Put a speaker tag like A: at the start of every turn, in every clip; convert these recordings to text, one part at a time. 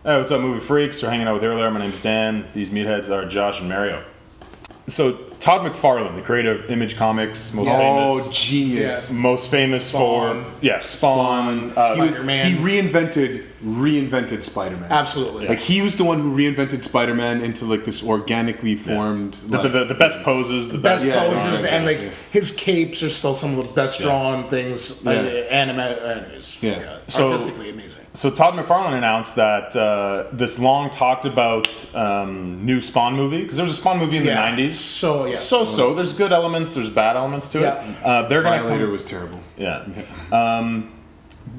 A: Hey, what's up, movie freaks? We're hanging out with HERO LAIR. My name's Dan. These meatheads are Josh and Mario. So, Todd McFarlane, the creator of Image Comics, most famous.
B: Oh, genius.
A: Most famous
B: Spawn.
A: for Spawn.
B: He reinvented Spider-Man.
C: Absolutely.
B: Like, he was the one who reinvented Spider-Man into like this organically formed
A: The best poses, the
C: best
A: best
C: poses, and like his capes are still some of the best drawn things. Animes.
B: Yeah.
A: So-
C: Artistically amazing.
A: So Todd McFarlane announced that this long talked about new Spawn movie, because there was a Spawn movie in the 90s. So there's good elements, there's bad elements to it. They're gonna
B: Violator was terrible.
A: Yeah.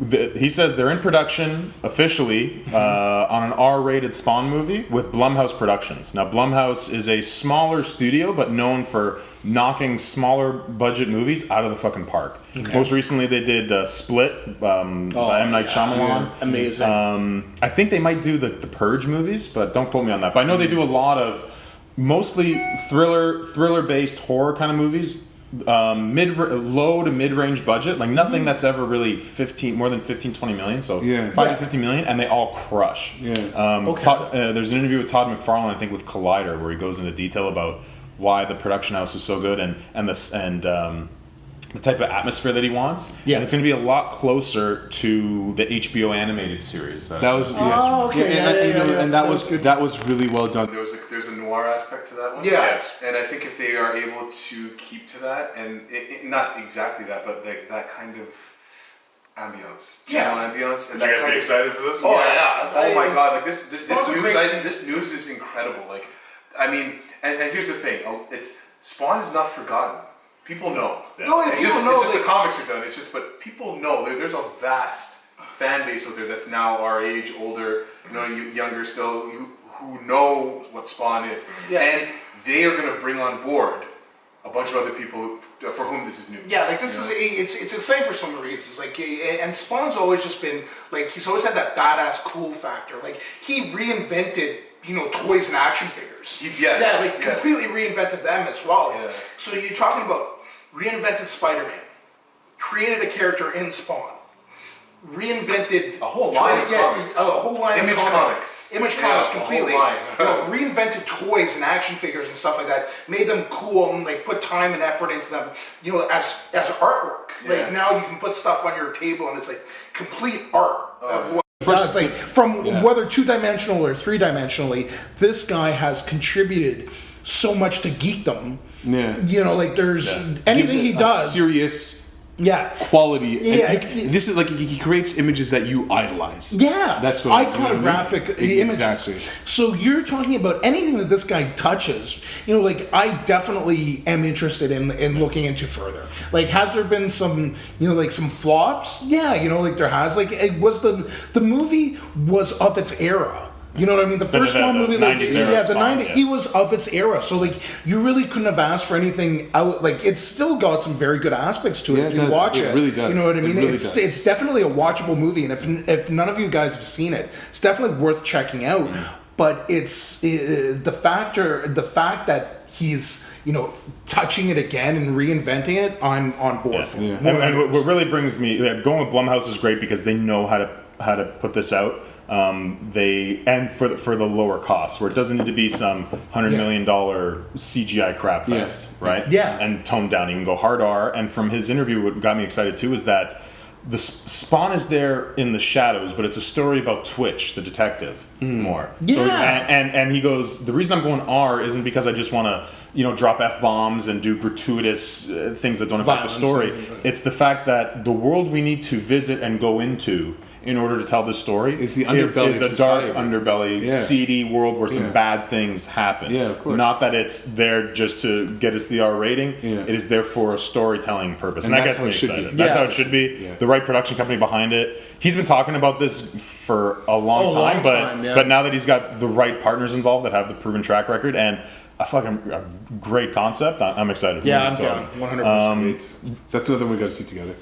A: He says they're in production officially on an R-rated Spawn movie with Blumhouse Productions. Now, Blumhouse is a smaller studio, but known for knocking smaller budget movies out of the fucking park. Okay. Most recently, they did Split by M. Night Shyamalan.
C: Amazing.
A: I think they might do the Purge movies, but don't quote me on that. But I know they do a lot of mostly thriller-based horror kind of movies. Low to mid-range budget, like nothing that's ever really more than 15-20 million, so 5 to 50 million, and they all crush. There's an interview with Todd McFarlane, I think, with Collider, where he goes into detail about why the production house is so good and the type of atmosphere that he wants. And it's going to be a lot closer to the HBO animated series.
B: That was that was really well done. There's a noir aspect to that one. And I think if they are able to keep to that, and not exactly that, but like that kind of ambience, ambience. And
A: Did you guys be excited for this?
B: Oh my god! Like this news is incredible. Like, I mean, and here's the thing: Spawn is not forgotten. People know. It's just the comics are done. It's just, but people know there's a vast fan base out there that's now our age, older, younger still, who know what Spawn is, and they are going to bring on board a bunch of other people for whom this is new.
C: Yeah, like this is it's exciting for so many reasons. Like, and Spawn's always just been like he's always had that badass cool factor. Like he reinvented toys and action figures. Completely reinvented them as well. Yeah. So you're talking about reinvented Spider-Man, created a character in Spawn, reinvented
B: a whole line of comics.
C: A whole line
B: Image
C: of
B: comics.
C: Image comics completely. Reinvented toys and action figures and stuff like that, made them cool and like put time and effort into them, as artwork. Like now you can put stuff on your table and it's like complete art of what it does. Like from whether 2-dimensional or 3-dimensionally, this guy has contributed so much to geekdom. Like there's anything he does
B: serious quality. This is like he creates images that you idolize. That's what
C: iconographic images. Exactly. So you're talking about anything that this guy touches. Like I definitely am interested in looking into further. Like, has there been some like some flops? Like there has. Like it was the movie was of its era. You know what I mean? The first one movie, the 90s era, the 90s, it was of its era. So like, you really couldn't have asked for anything out. Like, it's still got some very good aspects to it if you watch it.
B: It really does.
C: You know what I mean?
B: It really
C: it's definitely a watchable movie, and if none of you guys have seen it, it's definitely worth checking out. But it's the fact that he's touching it again and reinventing it, I'm on board for.
A: And what really brings me going with Blumhouse is great because they know how to put this out. For the lower cost, where it doesn't need to be some $100 million CGI crap fest, right? And toned down. You can go hard R. And from his interview, what got me excited too is that the Spawn is there in the shadows, but it's a story about Twitch, the detective, more. So, and he goes, the reason I'm going R isn't because I just want to, drop F-bombs and do gratuitous things that don't affect the story. It's the fact that the world we need to visit and go into in order to tell this story
B: is the underbelly
A: is a dark underbelly, seedy world where some bad things happen.
B: Of course.
A: Not that it's there just to get us the R rating. It is there for a storytelling purpose, and that gets me excited. That's how it should be. The right production company behind it. He's been talking about this for a long time, but now that he's got the right partners involved that have the proven track record and a great concept, I'm excited.
C: I'm down 100%.
B: That's another one we got to see together.